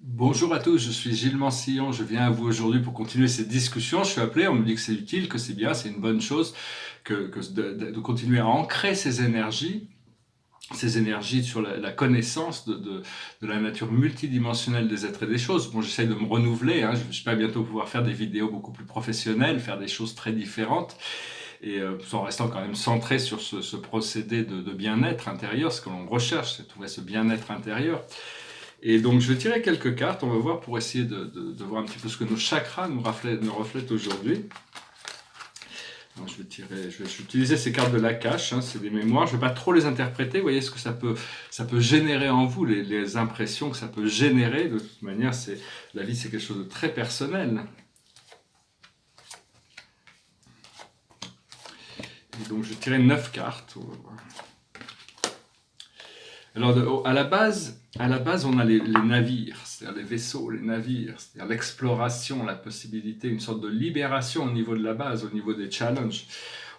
Bonjour à tous, je suis Gilles Mansillon, je viens à vous aujourd'hui pour continuer cette discussion. Je suis appelé, on me dit que c'est utile, que c'est bien, c'est une bonne chose, de continuer à ancrer ces énergies sur la connaissance de la nature multidimensionnelle des êtres et des choses. Bon, j'essaie de me renouveler, hein, je vais bientôt pouvoir faire des vidéos beaucoup plus professionnelles, faire des choses très différentes, et en restant quand même centré sur ce procédé de bien-être intérieur, ce que l'on recherche, c'est trouver ce bien-être intérieur. Et donc, je vais tirer quelques cartes, on va voir pour essayer de voir un petit peu ce que nos chakras nous reflètent aujourd'hui. Alors, je vais utiliser ces cartes de l'Akash, hein, c'est des mémoires, je ne vais pas trop les interpréter, vous voyez ce que ça peut générer en vous, les impressions que ça peut générer. De toute manière, la vie c'est quelque chose de très personnel. Et donc, je vais tirer 9 cartes. Alors, à la base, on a les navires, c'est-à-dire les vaisseaux, les navires, c'est-à-dire l'exploration, la possibilité, une sorte de libération au niveau de la base, au niveau des challenges.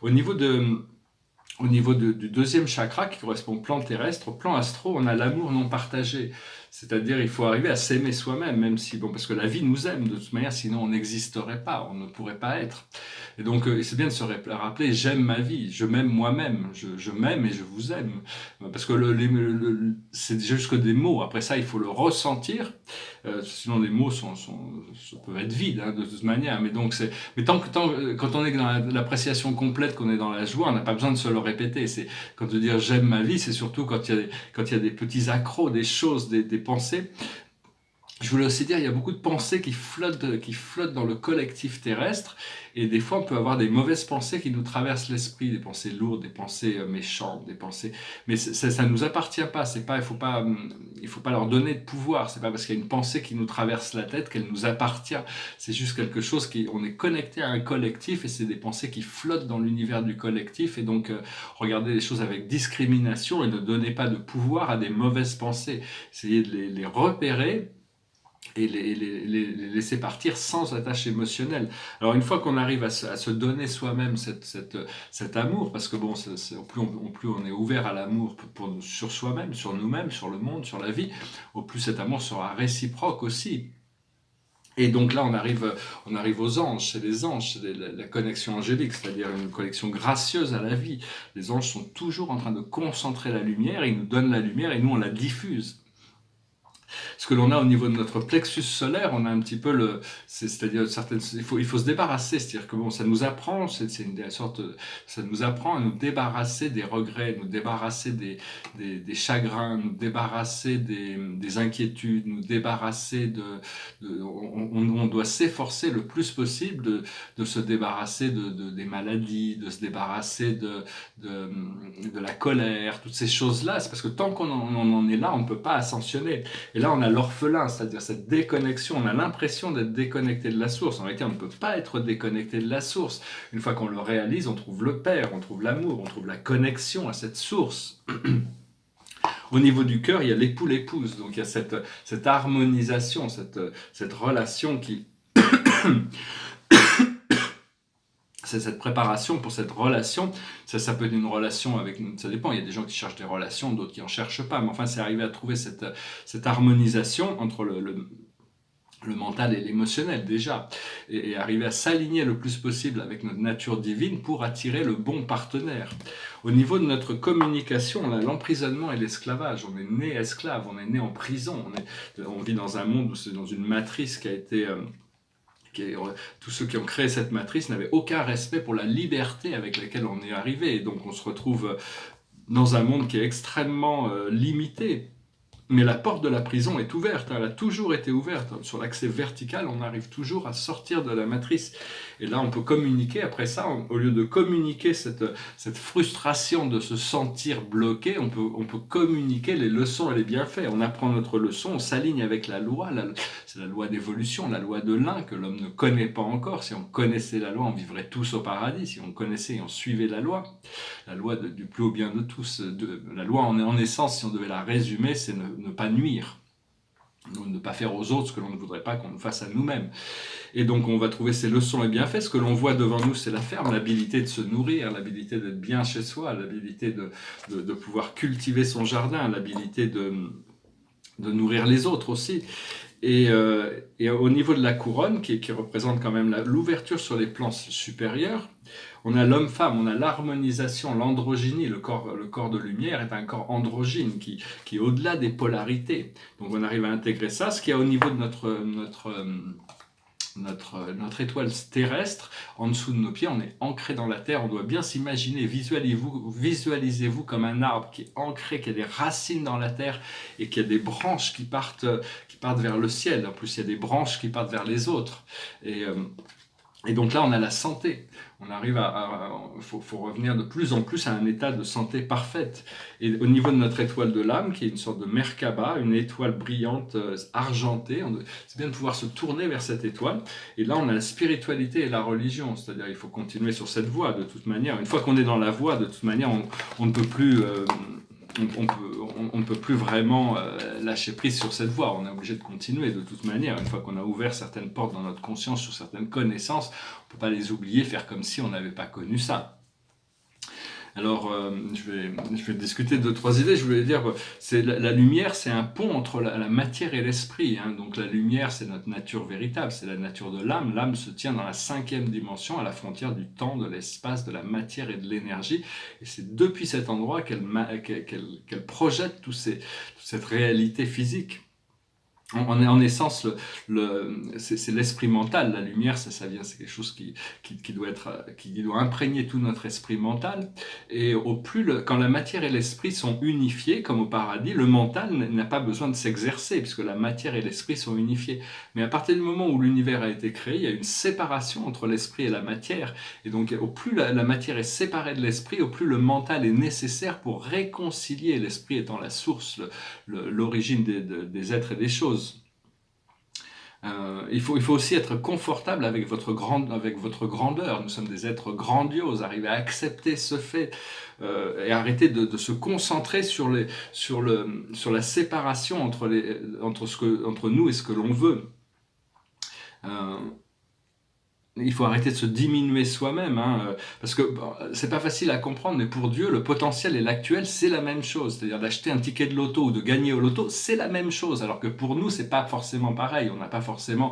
Au niveau du deuxième chakra qui correspond au plan terrestre, au plan astro, on a l'amour non partagé. C'est-à-dire il faut arriver à s'aimer soi-même, même si, bon, parce que la vie nous aime de toute manière, sinon on n'existerait pas, on ne pourrait pas être. Et donc c'est bien de se rappeler, j'aime ma vie, je m'aime moi-même, je m'aime et je vous aime. Parce que c'est juste que des mots, après ça il faut le ressentir, sinon les mots peuvent être vides hein, de toute manière. Mais donc quand on est dans l'appréciation complète, qu'on est dans la joie, on n'a pas besoin de se le répéter. Quand je veux dire j'aime ma vie, c'est surtout quand il y a des petits accros, des choses, des pensées. Je voulais aussi dire, il y a beaucoup de pensées qui flottent dans le collectif terrestre, et des fois on peut avoir des mauvaises pensées qui nous traversent l'esprit, des pensées lourdes, des pensées méchantes, des pensées, mais ça nous appartient pas. C'est pas, il faut pas leur donner de pouvoir. C'est pas parce qu'il y a une pensée qui nous traverse la tête qu'elle nous appartient. C'est juste quelque chose on est connecté à un collectif, et c'est des pensées qui flottent dans l'univers du collectif, et donc regardez les choses avec discrimination et ne donnez pas de pouvoir à des mauvaises pensées. Essayez de les repérer et les laisser partir sans attache émotionnelle. Alors une fois qu'on arrive à se donner soi-même cet amour, parce que bon, au plus on est ouvert à l'amour sur soi-même, sur nous-mêmes, sur le monde, sur la vie, au plus cet amour sera réciproque aussi. Et donc là, on arrive aux anges, c'est les anges, c'est la connexion angélique, c'est-à-dire une connexion gracieuse à la vie. Les anges sont toujours en train de concentrer la lumière, ils nous donnent la lumière et nous on la diffuse. Ce que l'on a au niveau de notre plexus solaire, on a un petit peu c'est-à-dire il faut se débarrasser, c'est-à-dire que bon, ça nous apprend, ça nous apprend à nous débarrasser des regrets, nous débarrasser des chagrins, nous débarrasser des inquiétudes, nous débarrasser on doit s'efforcer le plus possible de se débarrasser des maladies, de se débarrasser de la colère, toutes ces choses-là. C'est parce que tant qu'on en est là, on ne peut pas ascensionner. Et là, on a l'orphelin, c'est-à-dire cette déconnexion. On a l'impression d'être déconnecté de la source. En réalité, on ne peut pas être déconnecté de la source. Une fois qu'on le réalise, on trouve le Père, on trouve l'amour, on trouve la connexion à cette source. Au niveau du cœur, il y a l'époux-l'épouse. Donc il y a cette harmonisation, cette relation qui... C'est cette préparation pour cette relation. Ça peut être une relation avec... Ça dépend, il y a des gens qui cherchent des relations, d'autres qui n'en cherchent pas. Mais enfin, c'est arriver à trouver cette harmonisation entre le mental et l'émotionnel déjà, et arriver à s'aligner le plus possible avec notre nature divine pour attirer le bon partenaire. Au niveau de notre communication, on a l'emprisonnement et l'esclavage. On est né esclave, on est né en prison, on vit dans un monde où c'est dans une matrice qui a été... tous ceux qui ont créé cette matrice n'avaient aucun respect pour la liberté avec laquelle on est arrivé, et donc on se retrouve dans un monde qui est extrêmement limité. Mais la porte de la prison est ouverte, elle a toujours été ouverte. Sur l'accès vertical, on arrive toujours à sortir de la matrice. Et là, on peut communiquer. Après ça, au lieu de communiquer cette frustration de se sentir bloqué, on peut communiquer les leçons et les bienfaits. On apprend notre leçon, on s'aligne avec la loi. C'est la loi d'évolution, la loi de l'un que l'homme ne connaît pas encore. Si on connaissait la loi, on vivrait tous au paradis. Si on connaissait et on suivait la loi du plus haut bien de tous, la loi en essence, si on devait la résumer, c'est ne pas nuire, ne pas faire aux autres ce que l'on ne voudrait pas qu'on nous fasse à nous-mêmes. Et donc on va trouver ces leçons et bienfaits. Ce que l'on voit devant nous, c'est la ferme, l'habilité de se nourrir, l'habilité d'être bien chez soi, l'habilité de pouvoir cultiver son jardin, l'habilité de nourrir les autres aussi. Et au niveau de la couronne, qui représente quand même l'ouverture sur les plans supérieurs, on a l'homme-femme, on a l'harmonisation, l'androgynie. Le corps de lumière est un corps androgyne qui est au-delà des polarités. Donc on arrive à intégrer ça. Ce qu'il y a au niveau de notre étoile terrestre, en dessous de nos pieds, on est ancré dans la terre. On doit bien s'imaginer, visualisez-vous comme un arbre qui est ancré, qui a des racines dans la terre et qui a des branches qui partent vers le ciel. En plus, il y a des branches qui partent vers les autres. Et donc là, on a la santé. On arrive faut revenir de plus en plus à un état de santé parfaite. Et au niveau de notre étoile de l'âme, qui est une sorte de Merkaba, une étoile brillante, argentée, c'est bien de pouvoir se tourner vers cette étoile. Et là, on a la spiritualité et la religion. C'est-à-dire, il faut continuer sur cette voie de toute manière. Une fois qu'on est dans la voie, de toute manière, on ne peut plus... on ne peut plus vraiment lâcher prise sur cette voie. On est obligé de continuer de toute manière. Une fois qu'on a ouvert certaines portes dans notre conscience sur certaines connaissances, on ne peut pas les oublier, faire comme si on n'avait pas connu ça. Alors, je vais discuter de 3 idées. Je voulais dire, la lumière, c'est un pont entre la matière et l'esprit. Hein. Donc la lumière, c'est notre nature véritable, c'est la nature de l'âme. L'âme se tient dans la 5e dimension, à la frontière du temps, de l'espace, de la matière et de l'énergie. Et c'est depuis cet endroit qu'elle projette toute cette réalité physique. En essence, c'est l'esprit mental. La lumière, ça vient, c'est quelque chose qui doit imprégner tout notre esprit mental. Et quand la matière et l'esprit sont unifiés, comme au paradis, le mental n'a pas besoin de s'exercer, puisque la matière et l'esprit sont unifiés. Mais à partir du moment où l'univers a été créé, il y a une séparation entre l'esprit et la matière. Et donc, au plus la matière est séparée de l'esprit, au plus le mental est nécessaire pour réconcilier, l'esprit étant la source, l'origine des êtres et des choses. Il faut aussi être confortable avec votre grandeur. Nous sommes des êtres grandioses. Arriver à accepter ce fait et arrêter de se concentrer sur la séparation entre nous et ce que l'on veut. Il faut arrêter de se diminuer soi-même, hein, parce que c'est pas facile à comprendre, mais pour Dieu, le potentiel et l'actuel, c'est la même chose. C'est-à-dire d'acheter un ticket de loto ou de gagner au loto, c'est la même chose. Alors que pour nous, c'est pas forcément pareil. On n'a pas forcément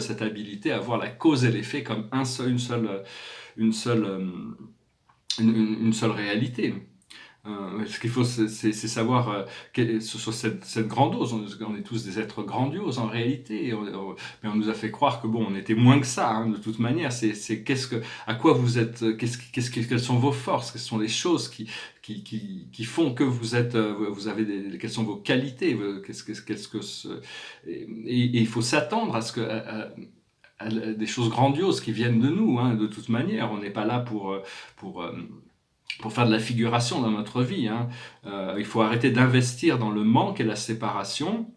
cette habilité à voir la cause et l'effet comme une seule réalité. Ce qu'il faut, c'est savoir sur cette grandiose. On est tous des êtres grandioses en réalité, mais on nous a fait croire que on était moins que ça. Hein, de toute manière, à quoi vous êtes, quelles sont vos forces, quelles sont les choses qui font que vous êtes, quelles sont vos qualités, et il faut s'attendre à des choses grandioses qui viennent de nous. Hein, de toute manière, on n'est pas là pour faire de la figuration dans notre vie. Hein. Il faut arrêter d'investir dans le manque et la séparation,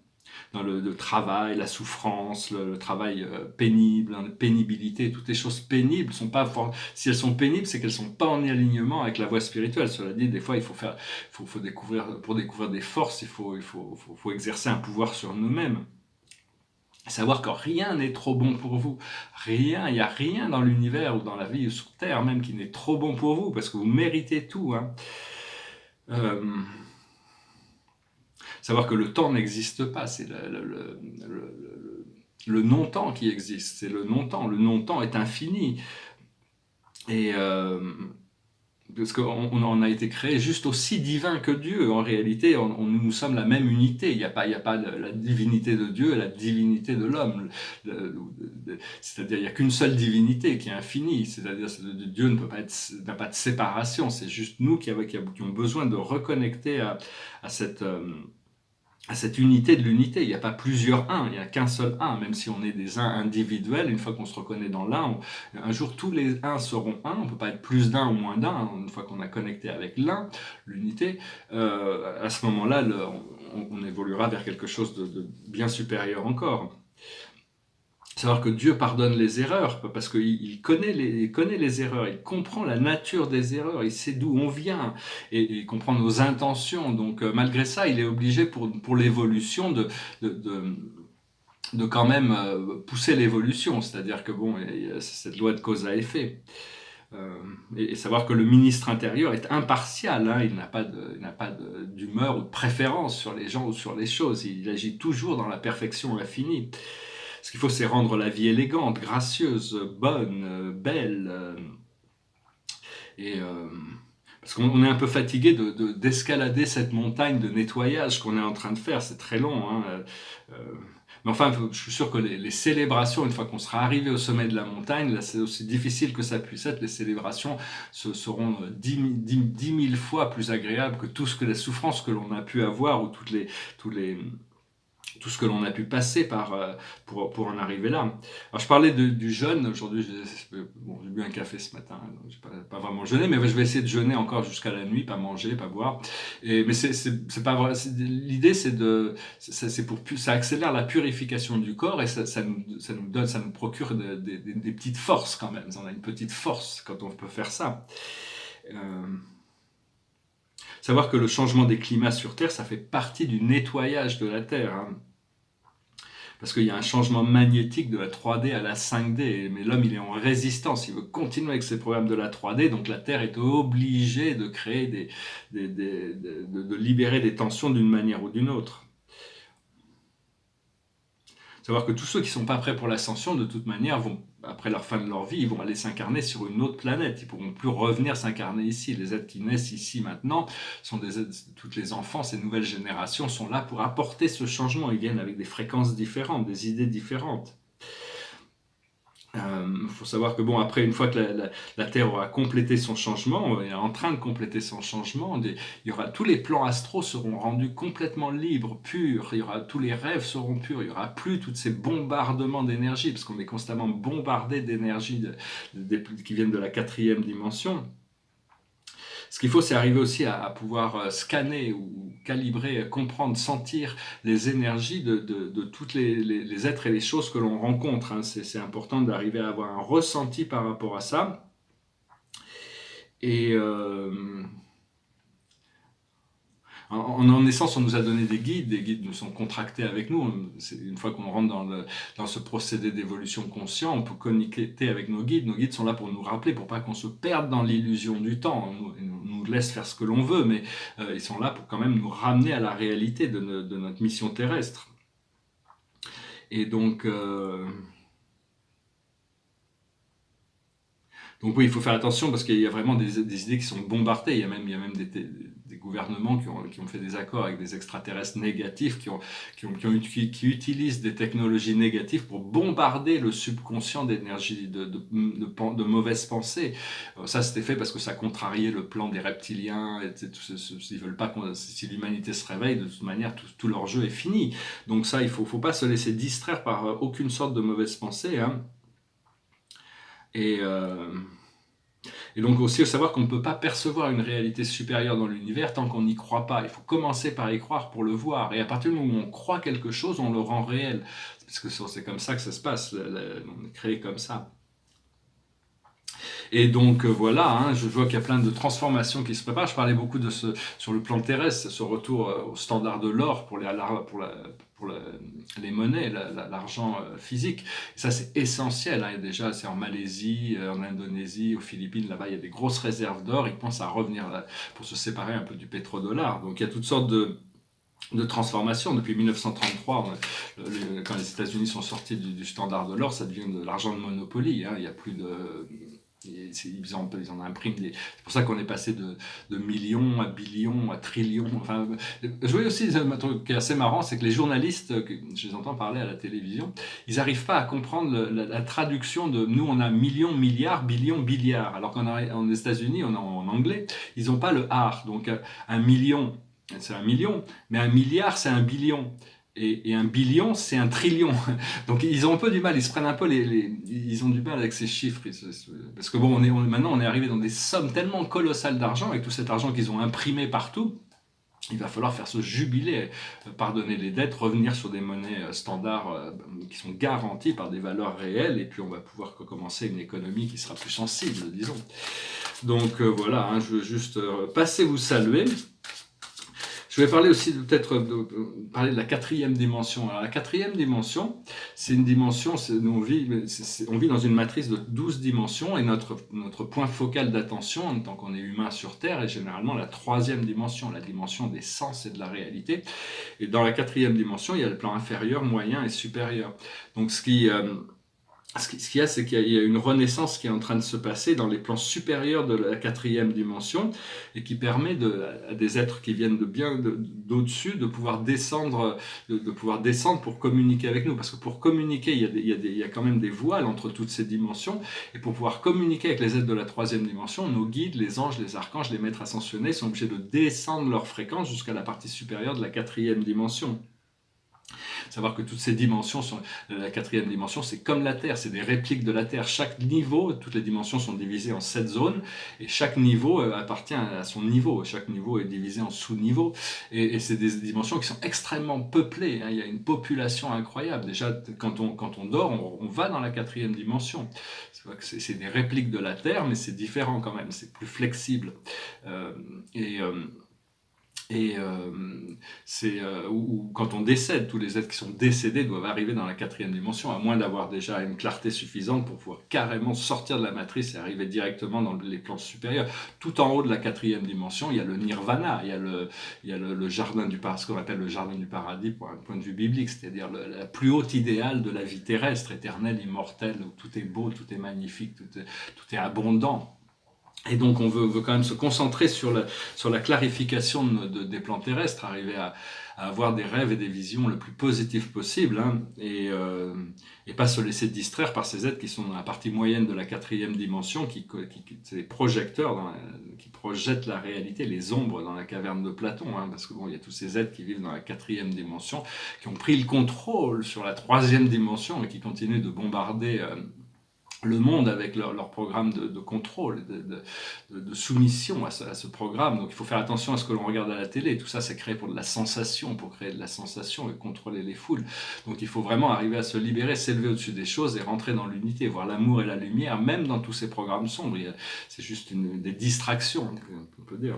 dans le travail, la souffrance, le travail pénible, la pénibilité. Toutes les choses pénibles sont pas si elles sont pénibles, c'est qu'elles sont pas en alignement avec la voie spirituelle. Cela dit, des fois, il faut découvrir, pour découvrir des forces, il faut exercer un pouvoir sur nous-mêmes. Savoir que rien n'est trop bon pour vous. Rien, il n'y a rien dans l'univers ou dans la vie ou sur Terre même qui n'est trop bon pour vous, parce que vous méritez tout. Hein. Savoir que le temps n'existe pas, c'est le non-temps qui existe, c'est le non-temps. Le non-temps est infini. Et parce qu'on a été créé juste aussi divin que Dieu. En réalité, nous sommes la même unité. Il n'y a pas la divinité de Dieu et la divinité de l'homme. C'est-à-dire, il n'y a qu'une seule divinité qui est infinie. C'est-à-dire, Dieu n'a pas de séparation. C'est juste nous qui avons besoin de reconnecter à cette unité de l'unité. Il n'y a pas plusieurs uns, il n'y a qu'un seul un, même si on est des uns individuels. Une fois qu'on se reconnaît dans l'un, un jour tous les uns seront un. On ne peut pas être plus d'un ou moins d'un. Une fois qu'on a connecté avec l'un, l'unité, à ce moment-là, on évoluera vers quelque chose de bien supérieur encore. Savoir que Dieu pardonne les erreurs, parce qu'il connaît les erreurs, il comprend la nature des erreurs, il sait d'où on vient, et il comprend nos intentions. Donc malgré ça, il est obligé pour l'évolution de quand même pousser l'évolution. C'est-à-dire que c'est cette loi de cause à effet. Et savoir que le ministre intérieur est impartial, hein, il n'a pas d'humeur ou de préférence sur les gens ou sur les choses, il agit toujours dans la perfection infinie. Ce qu'il faut, c'est rendre la vie élégante, gracieuse, bonne, belle, et parce qu'on est un peu fatigué d'escalader cette montagne de nettoyage qu'on est en train de faire, c'est très long, hein, mais enfin, je suis sûr que les célébrations, une fois qu'on sera arrivé au sommet de la montagne, là c'est aussi difficile que ça puisse être, les célébrations seront 10 000 fois plus agréables que que les souffrances que l'on a pu avoir ou tout ce que l'on a pu passer pour en arriver là. Alors je parlais du jeûne, aujourd'hui j'ai bu un café ce matin, donc j'ai pas vraiment jeûné, mais je vais essayer de jeûner encore jusqu'à la nuit, pas manger, pas boire. Mais c'est pas vrai, l'idée ça accélère la purification du corps et ça nous procure des petites forces quand même, on a une petite force quand on peut faire ça. Savoir que le changement des climats sur Terre, ça fait partie du nettoyage de la Terre, hein. Parce qu'il y a un changement magnétique de la 3D à la 5D, mais l'homme il est en résistance, il veut continuer avec ses programmes de la 3D, donc la Terre est obligée de créer de libérer des tensions d'une manière ou d'une autre. Savoir que tous ceux qui ne sont pas prêts pour l'ascension, de toute manière, après leur fin de leur vie, ils vont aller s'incarner sur une autre planète. Ils ne pourront plus revenir s'incarner ici. Les êtres qui naissent ici maintenant sont toutes les enfants, ces nouvelles générations sont là pour apporter ce changement. Ils viennent avec des fréquences différentes, des idées différentes. Faut savoir que après, une fois que la Terre aura complété son changement, elle est en train de compléter son changement, tous les plans astraux seront rendus complètement libres, purs, tous les rêves seront purs, il n'y aura plus tous ces bombardements d'énergie, parce qu'on est constamment bombardé d'énergie qui viennent de la 4e dimension. Ce qu'il faut, c'est arriver aussi à pouvoir scanner ou calibrer, comprendre, sentir les énergies de tous les êtres et les choses que l'on rencontre, hein. C'est important d'arriver à avoir un ressenti par rapport à ça. Et en essence, on nous a donné des guides nous sont contractés avec nous. Une fois qu'on rentre dans ce procédé d'évolution conscient, on peut connecter avec nos guides. Nos guides sont là pour nous rappeler, pour pas qu'on se perde dans l'illusion du temps. Ils nous laissent faire ce que l'on veut, mais ils sont là pour quand même nous ramener à la réalité de notre mission terrestre. Et donc oui, il faut faire attention parce qu'il y a vraiment des idées qui sont bombardées. Il y a même des gouvernements qui ont fait des accords avec des extraterrestres négatifs, qui utilisent des technologies négatives pour bombarder le subconscient d'énergie, de mauvaises pensées. Ça, c'était fait parce que ça contrariait le plan des reptiliens. Ils veulent pas si l'humanité se réveille, de toute manière, tout leur jeu est fini. Donc ça, il faut pas se laisser distraire par aucune sorte de mauvaise pensée, hein. Et donc aussi savoir qu'on ne peut pas percevoir une réalité supérieure dans l'univers tant qu'on n'y croit pas. Il faut commencer par y croire pour le voir. Et à partir du moment où on croit quelque chose, on le rend réel. Parce que c'est comme ça que ça se passe. On est créé comme ça. Et donc voilà, hein, je vois qu'il y a plein de transformations qui se préparent. Je parlais beaucoup sur le plan terrestre, ce retour au standard de l'or pour les monnaies, l'argent physique. Et ça, c'est essentiel, hein. Et déjà, c'est en Malaisie, en Indonésie, aux Philippines, là-bas, il y a des grosses réserves d'or. Ils pensent à revenir là pour se séparer un peu du pétrodollar. Donc il y a toutes sortes de transformation. Depuis 1933, quand les États-Unis sont sortis du standard de l'or, ça devient de l'argent de Monopoly, hein. Il n'y a plus de... Ils en impriment c'est pour ça qu'on est passé de millions à billions à trillions. Enfin, je vois aussi un truc qui est assez marrant, c'est que les journalistes, je les entends parler à la télévision, ils n'arrivent pas à comprendre la traduction de nous, on a millions, milliards, billions, billiards, alors qu'en États-Unis, on a en anglais, ils n'ont pas le art. Donc un million, c'est un million, mais un milliard, c'est un billion. Et un billion, c'est un trillion. Donc ils ont un peu du mal, ils se prennent un peu ils ont du mal avec ces chiffres. Parce que maintenant on est arrivé dans des sommes tellement colossales d'argent, avec tout cet argent qu'ils ont imprimé partout, il va falloir faire ce jubilé, pardonner les dettes, revenir sur des monnaies standards qui sont garanties par des valeurs réelles, et puis on va pouvoir commencer une économie qui sera plus sensible, disons. Donc voilà, hein, je veux juste passer vous saluer. Je Je vais parler aussi peut-être parler de la quatrième dimension. Alors la quatrième dimension, c'est une dimension, nous on vit dans une matrice de 12 dimensions et notre point focal d'attention en tant qu'on est humain sur Terre est généralement la troisième dimension, la dimension des sens et de la réalité. Et dans la quatrième dimension, il y a le plan inférieur, moyen et supérieur. Donc ce qu'il y a, c'est qu'il y a une renaissance qui est en train de se passer dans les plans supérieurs de la quatrième dimension et qui permet à des êtres qui viennent d'au-dessus de pouvoir descendre, de pouvoir descendre pour communiquer avec nous. Parce que pour communiquer, il y a quand même des voiles entre toutes ces dimensions. Et pour pouvoir communiquer avec les êtres de la troisième dimension, nos guides, les anges, les archanges, les maîtres ascensionnés sont obligés de descendre leur fréquence jusqu'à la partie supérieure de la quatrième dimension. Savoir que toutes ces dimensions, la quatrième dimension, c'est comme la Terre, c'est des répliques de la Terre. Chaque niveau, toutes les dimensions sont divisées en 7 zones, et chaque niveau appartient à son niveau. Chaque niveau est divisé en sous-niveaux, et c'est des dimensions qui sont extrêmement peuplées. Il y a une population incroyable. Déjà, quand on dort, on va dans la quatrième dimension. C'est des répliques de la Terre, mais c'est différent quand même, c'est plus flexible. Quand on décède, tous les êtres qui sont décédés doivent arriver dans la quatrième dimension, à moins d'avoir déjà une clarté suffisante pour pouvoir carrément sortir de la matrice et arriver directement dans les plans supérieurs. Tout en haut de la quatrième dimension, il y a le nirvana, il y a le jardin du paradis, ce qu'on appelle le jardin du paradis pour un point de vue biblique, c'est-à-dire la plus haute idéale de la vie terrestre, éternelle, immortelle, où tout est beau, tout est magnifique, tout est abondant. Et donc on veut quand même se concentrer sur la clarification des plans terrestres, arriver à avoir des rêves et des visions le plus positifs possible, hein, et pas se laisser distraire par ces êtres qui sont dans la partie moyenne de la quatrième dimension, c'est les projecteurs qui projettent la réalité, les ombres dans la caverne de Platon, hein, parce que bon, il y a tous ces êtres qui vivent dans la quatrième dimension, qui ont pris le contrôle sur la troisième dimension et qui continuent de bombarder le monde avec leur programme de contrôle, de soumission à ce programme. Donc il faut faire attention à ce que l'on regarde à la télé. Tout ça, c'est créé pour de la sensation, pour créer de la sensation et contrôler les foules. Donc il faut vraiment arriver à se libérer, s'élever au-dessus des choses et rentrer dans l'unité, voir l'amour et la lumière, même dans tous ces programmes sombres. C'est juste des distractions, on peut dire.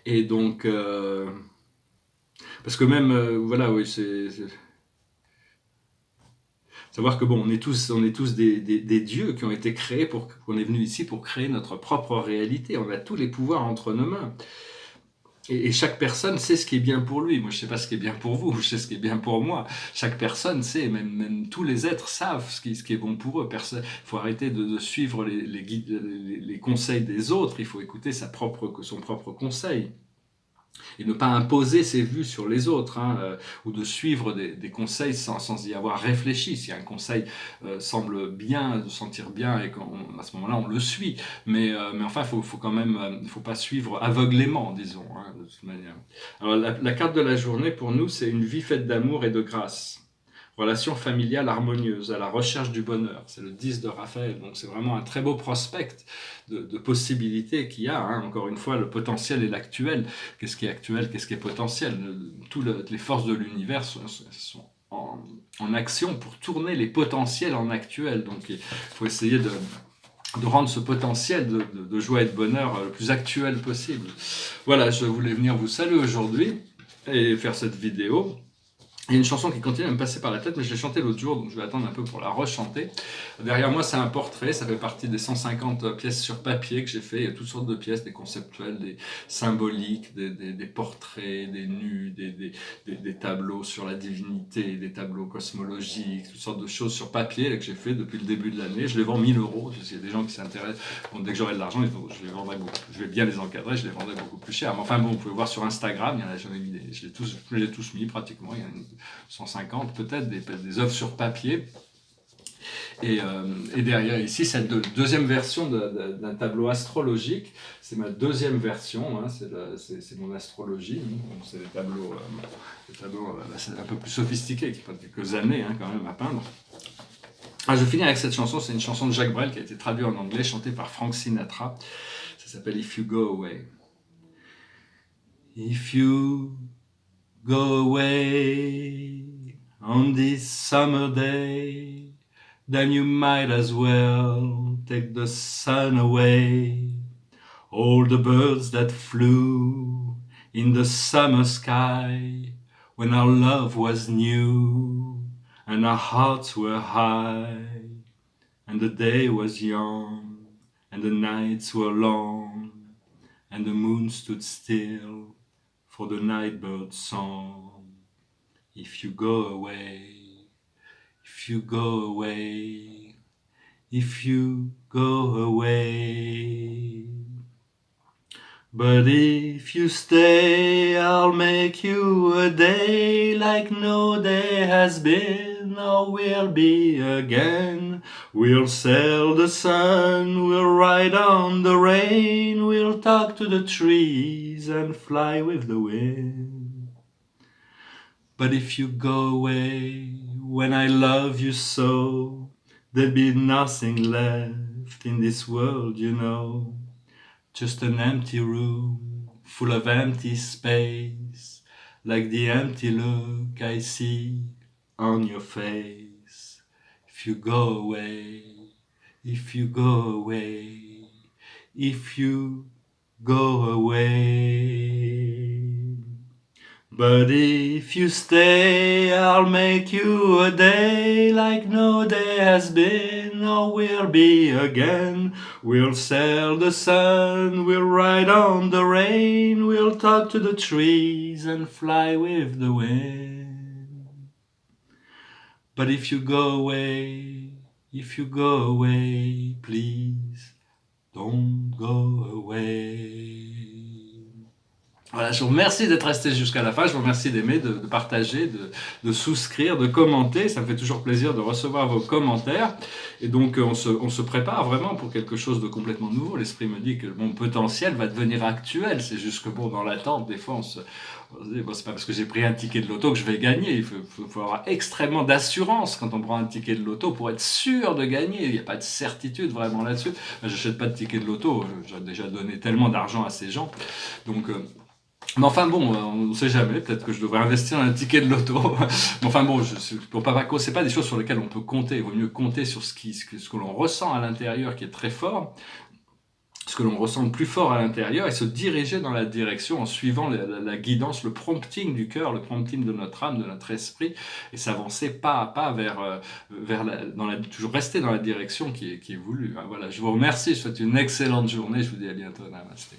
Et donc, parce que même, voilà, oui, c'est savoir que bon, on est tous des dieux qui ont été créés qu'on est venu ici pour créer notre propre réalité. On a tous les pouvoirs entre nos mains. Et chaque personne sait ce qui est bien pour lui. Moi, je ne sais pas ce qui est bien pour vous, je sais ce qui est bien pour moi. Chaque personne sait, même tous les êtres savent ce qui est bon pour eux. Il faut arrêter de suivre les conseils des autres, il faut écouter son propre conseil. Et ne pas imposer ses vues sur les autres, hein, ou de suivre des conseils sans y avoir réfléchi. Si un conseil semble bien, de sentir bien, et à ce moment-là on le suit, mais enfin faut quand même, faut pas suivre aveuglément, disons, hein, de toute manière. Alors la carte de la journée pour nous, c'est une vie faite d'amour et de grâce. Relation familiale harmonieuse, à la recherche du bonheur. C'est le 10 de Raphaël, donc c'est vraiment un très beau prospect de possibilités qu'il y a. Hein. Encore une fois, le potentiel et l'actuel. Qu'est-ce qui est actuel, qu'est-ce qui est potentiel? Toutes les forces de l'univers sont en action pour tourner les potentiels en actuel. Donc il faut essayer de rendre ce potentiel de joie et de bonheur le plus actuel possible. Voilà, je voulais venir vous saluer aujourd'hui et faire cette vidéo. Il y a une chanson qui continue à me passer par la tête, mais je l'ai chantée l'autre jour, donc je vais attendre un peu pour la rechanter. Derrière moi, c'est un portrait, ça fait partie des 150 pièces sur papier que j'ai fait. Il y a toutes sortes de pièces, des conceptuelles, des symboliques, des portraits, des nus, des tableaux sur la divinité, des tableaux cosmologiques, toutes sortes de choses sur papier que j'ai fait depuis le début de l'année. Je les vends 1000 €, parce qu'il y a des gens qui s'intéressent. Bon, dès que j'aurai de l'argent, je les vendrai beaucoup. Je vais bien les encadrer, je les vendrai beaucoup plus cher. Mais enfin bon, vous pouvez voir sur Instagram, il y en a, je les ai tous mis pratiquement. Il y en a 150 peut-être, des œuvres sur papier. Et derrière ici, c'est la deuxième version d'un tableau astrologique. C'est ma deuxième version, hein, c'est mon astrologie. Hein. C'est des tableaux c'est un peu plus sophistiqués, qui prennent quelques années, hein, quand même à peindre. Je finis avec cette chanson, c'est une chanson de Jacques Brel qui a été traduite en anglais, chantée par Frank Sinatra. Ça s'appelle If You Go Away. If you go away on this summer day, then you might as well take the sun away. All the birds that flew in the summer sky, when our love was new, and our hearts were high, and the day was young, and the nights were long, and the moon stood still for the nightbird's song. If you go away, if you go away, if you go away. But if you stay, I'll make you a day like no day has been or will be again. We'll sail the sun, we'll ride on the rain, we'll talk to the trees and fly with the wind. But if you go away when I love you so, there'll be nothing left in this world, you know. Just an empty room full of empty space, like the empty look I see on your face. If you go away, if you go away, if you go away. But if you stay, I'll make you a day like no day has been or will be again. We'll sail the sun, we'll ride on the rain, we'll talk to the trees and fly with the wind. But if you go away, if you go away, please don't go away. Voilà, je vous remercie d'être resté jusqu'à la fin, je vous remercie d'aimer, de partager, de souscrire, de commenter, ça me fait toujours plaisir de recevoir vos commentaires, et donc on se prépare vraiment pour quelque chose de complètement nouveau. L'esprit me dit que mon potentiel va devenir actuel, c'est juste que bon, dans l'attente, des fois on se dit, bon, c'est pas parce que j'ai pris un ticket de loto que je vais gagner, il faut avoir extrêmement d'assurance quand on prend un ticket de loto pour être sûr de gagner, il n'y a pas de certitude vraiment là-dessus. J'achète pas de ticket de loto, j'ai déjà donné tellement d'argent à ces gens, donc... Mais enfin bon, on ne sait jamais, peut-être que je devrais investir dans un ticket de loto. Mais enfin bon, pour Papaco, c'est pas des choses sur lesquelles on peut compter. Il vaut mieux compter sur ce que l'on ressent à l'intérieur qui est très fort, ce que l'on ressent le plus fort à l'intérieur, et se diriger dans la direction en suivant la guidance, le prompting du cœur, le prompting de notre âme, de notre esprit, et s'avancer pas à pas toujours rester dans la direction qui est voulue. Voilà, je vous remercie, je vous souhaite une excellente journée, je vous dis à bientôt, namasté.